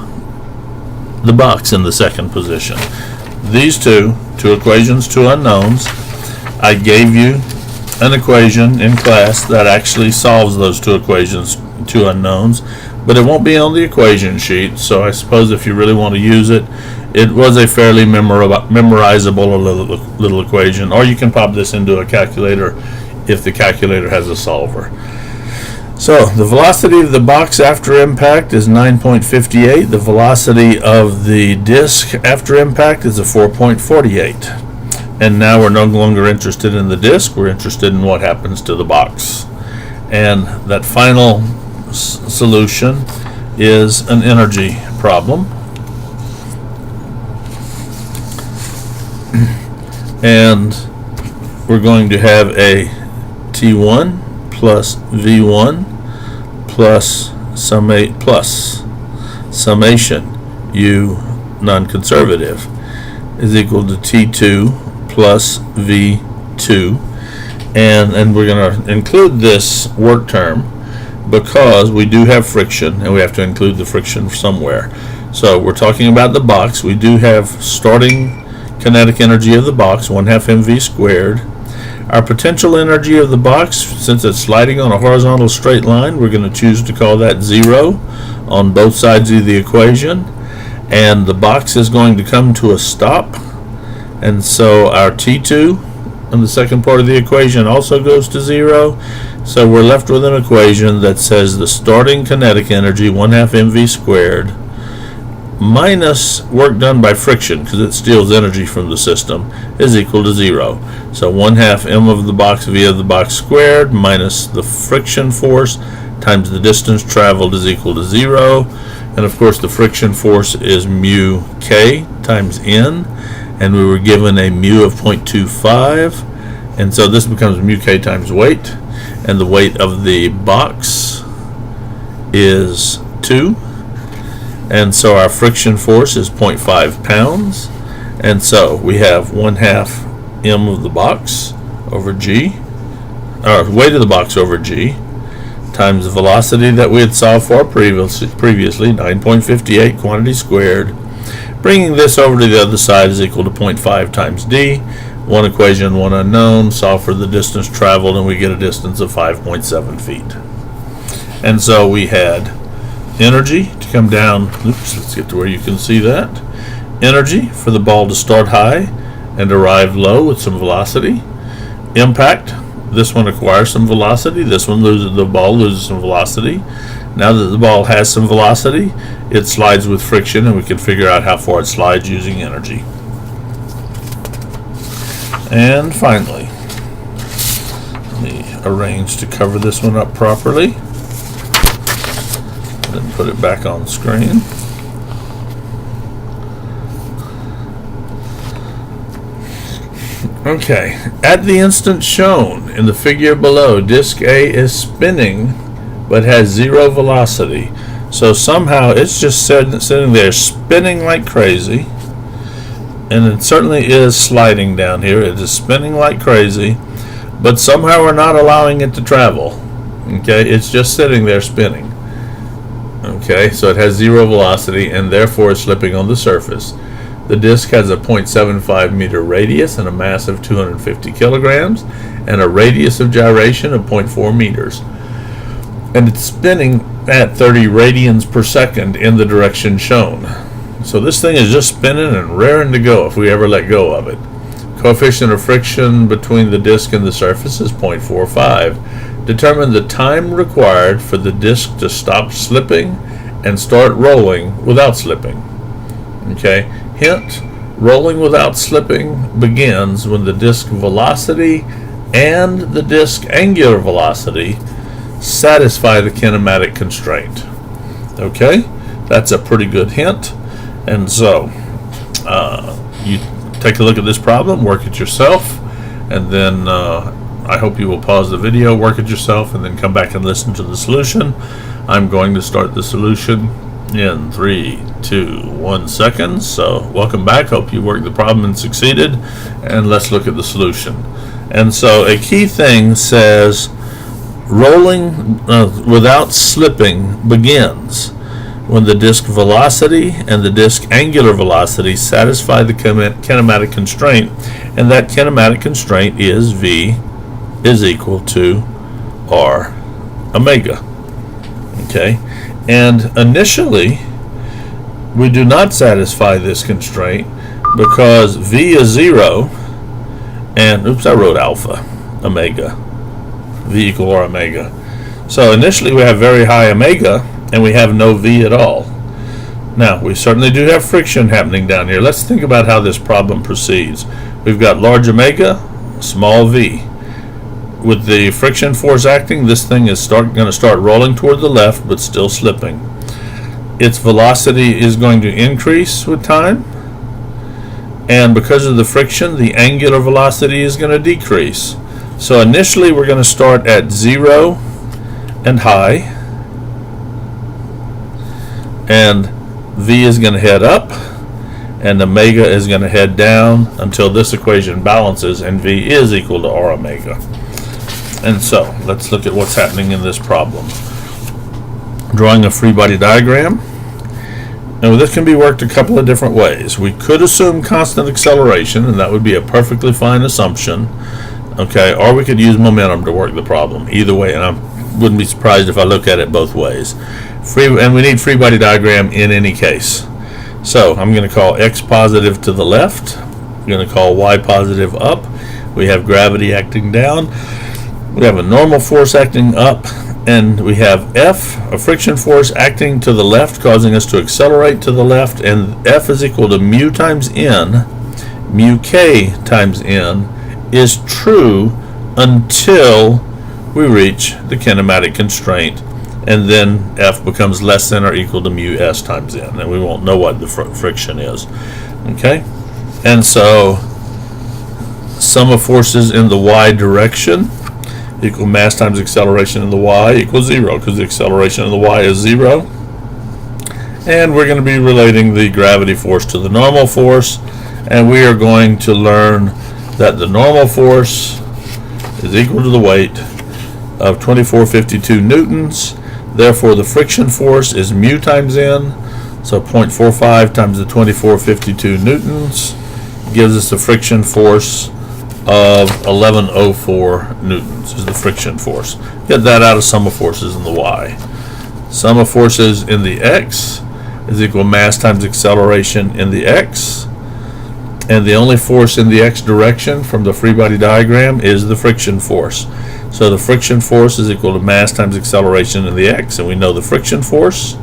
the box in the second position. These two equations, two unknowns. I gave you an equation in class that actually solves those two equations, two unknowns, but it won't be on the equation sheet, so I suppose if you really want to use it, it was a fairly memorizable little equation, or you can pop this into a calculator if the calculator has a solver. So the velocity of the box after impact is 9.58. The velocity of the disc after impact is a 4.48. And now we're no longer interested in the disc, we're interested in what happens to the box. And that final solution is an energy problem. And we're going to have a T1 plus V1 plus summation U non-conservative is equal to T2 plus V2, and we're going to include this work term because we do have friction and we have to include the friction somewhere. So we're talking about the box. We do have starting kinetic energy of the box, 1/2 mv squared. Our potential energy of the box, since it's sliding on a horizontal straight line, we're going to choose to call that 0 on both sides of the equation, and the box is going to come to a stop. And so our T2 in the second part of the equation also goes to 0. So we're left with an equation that says the starting kinetic energy, 1/2 mv squared, minus work done by friction, because it steals energy from the system, is equal to 0. So 1/2 m of the box v of the box squared minus the friction force times the distance traveled is equal to 0. And of course the friction force is mu k times n. And we were given a mu of 0.25, and so this becomes mu k times weight, and the weight of the box is 2, and so our friction force is 0.5 pounds, and so we have 1/2 m of the box over g, or weight of the box over g, times the velocity that we had solved for previously, 9.58 quantity squared. Bringing this over to the other side is equal to 0.5 times d, one equation, one unknown, solve for the distance traveled, and we get a distance of 5.7 feet. And so we had energy to come down. Oops, let's get to where you can see that. Energy for the ball to start high and arrive low with some velocity. Impact, this one acquires some velocity, this one the ball loses some velocity. Now that the ball has some velocity, it slides with friction, and we can figure out how far it slides using energy. And finally, let me arrange to cover this one up properly, then put it back on screen. Okay, at the instant shown in the figure below, disk A is spinning but has zero velocity. So somehow it's just sitting there spinning like crazy, and it certainly is sliding down here. It is spinning like crazy, but somehow we're not allowing it to travel. Okay, it's just sitting there spinning. Okay, so it has zero velocity and therefore is slipping on the surface. The disk has a 0.75 meter radius and a mass of 250 kilograms and a radius of gyration of 0.4 meters. And it's spinning at 30 radians per second in the direction shown. So this thing is just spinning and raring to go if we ever let go of it. Coefficient of friction between the disk and the surface is 0.45. Determine the time required for the disk to stop slipping and start rolling without slipping. Okay, hint, rolling without slipping begins when the disk velocity and the disk angular velocity satisfy the kinematic constraint. Okay, that's a pretty good hint. And so you take a look at this problem, work it yourself, and then I hope you will pause the video, work it yourself, and then come back and listen to the solution. I'm going to start the solution in 3, 2, 1 seconds. So welcome back, hope you worked the problem and succeeded, and let's look at the solution. And so a key thing says rolling without slipping begins when the disk velocity and the disk angular velocity satisfy the kinematic constraint, and that kinematic constraint is V is equal to R omega. Okay, and initially we do not satisfy this constraint because V is 0 and oops, I wrote alpha omega, V equal R omega. So initially we have very high omega and we have no V at all. Now we certainly do have friction happening down here. Let's think about how this problem proceeds. We've got large omega, small V. With the friction force acting, this thing is going to start rolling toward the left but still slipping. Its velocity is going to increase with time, and because of the friction, the angular velocity is going to decrease. So initially we're going to start at 0 and high, and V is going to head up and omega is going to head down until this equation balances and V is equal to R omega. And so let's look at what's happening in this problem. Drawing a free body diagram. Now this can be worked a couple of different ways. We could assume constant acceleration, and that would be a perfectly fine assumption. Okay, or we could use momentum to work the problem. Either way, and I wouldn't be surprised if I look at it both ways. And we need free body diagram in any case. So I'm going to call X positive to the left. I'm going to call Y positive up. We have gravity acting down. We have a normal force acting up, and we have F, a friction force acting to the left, causing us to accelerate to the left, and F is equal to mu times N. Mu K times N is true until we reach the kinematic constraint, and then F becomes less than or equal to mu S times N, and we won't know what the friction is. Okay? And so sum of forces in the Y direction equal mass times acceleration in the Y equals 0, because the acceleration in the Y is 0. And we're going to be relating the gravity force to the normal force, and we are going to learn that the normal force is equal to the weight of 2452 newtons. Therefore the friction force is mu times N, so 0.45 times the 2452 newtons gives us a friction force of 1104 newtons is the friction force. Get that out of sum of forces in the y. Sum of forces in the x is equal to mass times acceleration in the x. And the only force in the x direction from the free body diagram is the friction force. So the friction force is equal to mass times acceleration in the x, and we know the friction force,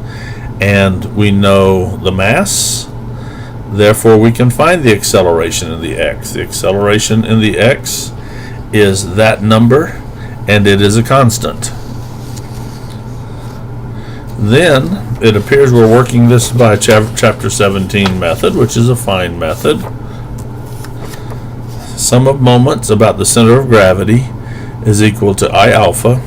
and we know the mass. Therefore, we can find the acceleration in the x. The acceleration in the x is that number, and it is a constant. Then, it appears we're working this by a Chapter 17 method, which is a find method. Sum of moments about the center of gravity is equal to I alpha.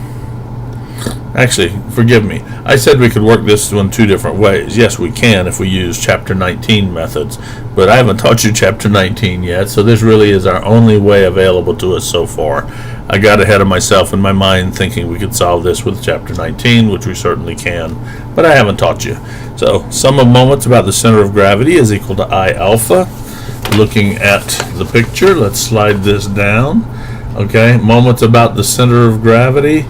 Actually, forgive me. I said we could work this in two different ways. Yes, we can if we use Chapter 19 methods, but I haven't taught you Chapter 19 yet, so this really is our only way available to us so far. I got ahead of myself in my mind thinking we could solve this with Chapter 19, which we certainly can, but I haven't taught you. So, sum of moments about the center of gravity is equal to I alpha. Looking at the picture, let's slide this down. Okay, moments about the center of gravity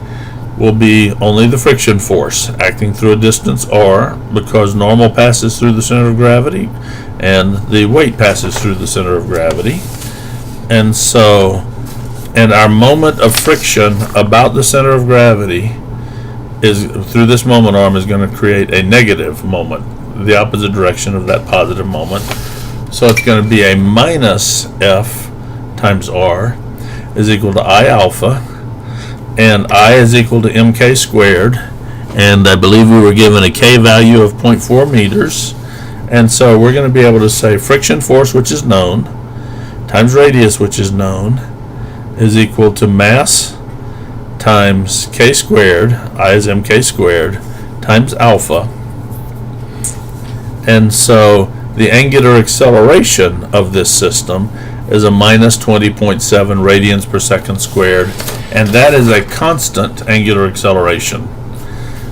will be only the friction force acting through a distance r, because normal passes through the center of gravity and the weight passes through the center of gravity. And so, and our moment of friction about the center of gravity is through this moment arm is going to create a negative moment, the opposite direction of that positive moment. So it's going to be a minus F times R is equal to I alpha, and I is equal to mk squared, and I believe we were given a k value of 0.4 meters, and so we're going to be able to say friction force, which is known, times radius, which is known, is equal to mass times k squared, I is mk squared, times alpha. And so the angular acceleration of this system is a minus 20.7 radians per second squared, and that is a constant angular acceleration.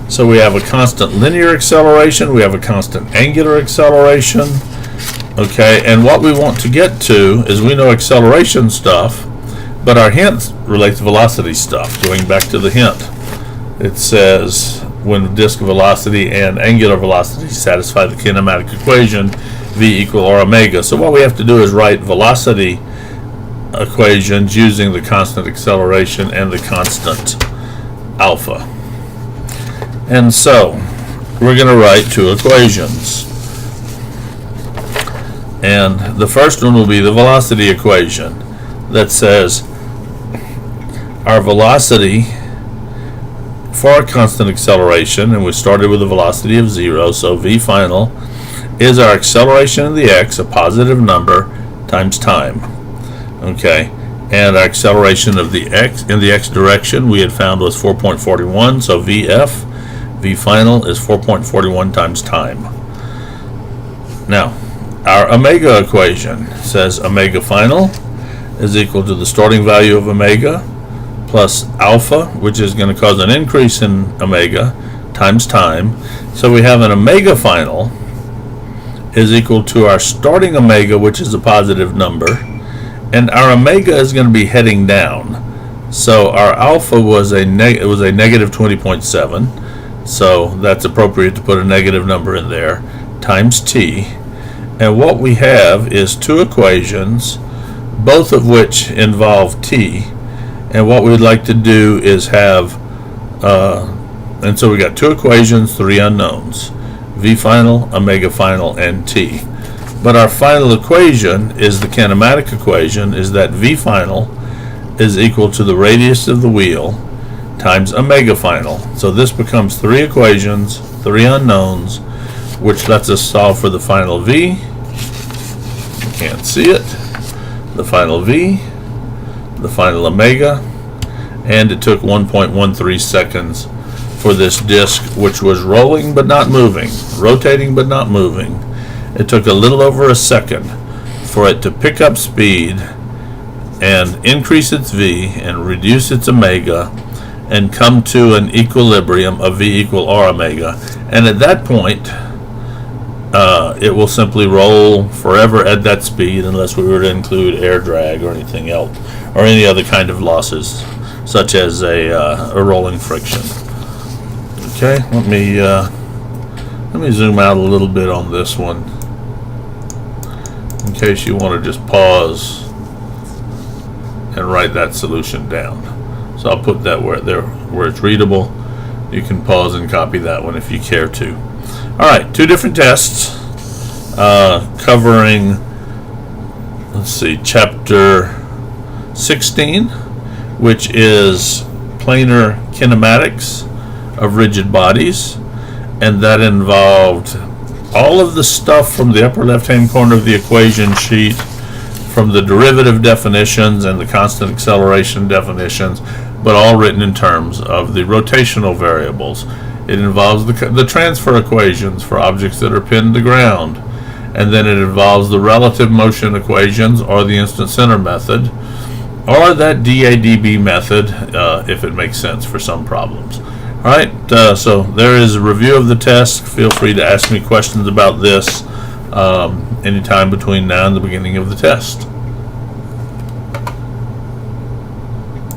So we have a constant linear acceleration, we have a constant angular acceleration, okay, and what we want to get to is we know acceleration stuff, but our hint relates to velocity stuff. Going back to the hint, it says when disk velocity and angular velocity satisfy the kinematic equation, v equal r omega. So what we have to do is write velocity equations using the constant acceleration and the constant alpha. And so we're going to write two equations. And the first one will be the velocity equation that says our velocity for a constant acceleration, and we started with a velocity of 0, so v final is our acceleration in the x, a positive number, times time. Okay, and our acceleration of the x in the x direction we had found was 4.41, so vf, v final is 4.41 times time. Now, our omega equation says omega final is equal to the starting value of omega plus alpha, which is going to cause an increase in omega, times time. So we have an omega final is equal to our starting omega, which is a positive number, and our omega is going to be heading down. So our alpha was a negative 20.7, so that's appropriate to put a negative number in there, times t. And what we have is two equations, both of which involve t. And what we'd like to do is have, and so we got two equations, three unknowns, v final, omega final, and t. But our final equation is the kinematic equation, is that v final is equal to the radius of the wheel times omega final. So this becomes three equations, three unknowns, which lets us solve for the final v. You can't see it. The final v, the final omega, and it took 1.13 seconds for this disk, which was rolling but not moving, rotating but not moving. It took a little over a second for it to pick up speed and increase its v and reduce its omega and come to an equilibrium of v equal r omega. And at that point, it will simply roll forever at that speed unless we were to include air drag or anything else, or any other kind of losses, such as a rolling friction. Okay, let me zoom out a little bit on this one, in case you want to just pause and write that solution down. So I'll put that where it's readable. You can pause and copy that one if you care to. All right, two different tests covering, let's see, chapter 16, which is planar kinematics of rigid bodies, and that involved all of the stuff from the upper left-hand corner of the equation sheet, from the derivative definitions and the constant acceleration definitions, but all written in terms of the rotational variables. It involves the transfer equations for objects that are pinned to ground, and then it involves the relative motion equations, or the instant center method, or that DADB method, if it makes sense for some problems. All right, so there is a review of the test. Feel free to ask me questions about this anytime between now and the beginning of the test.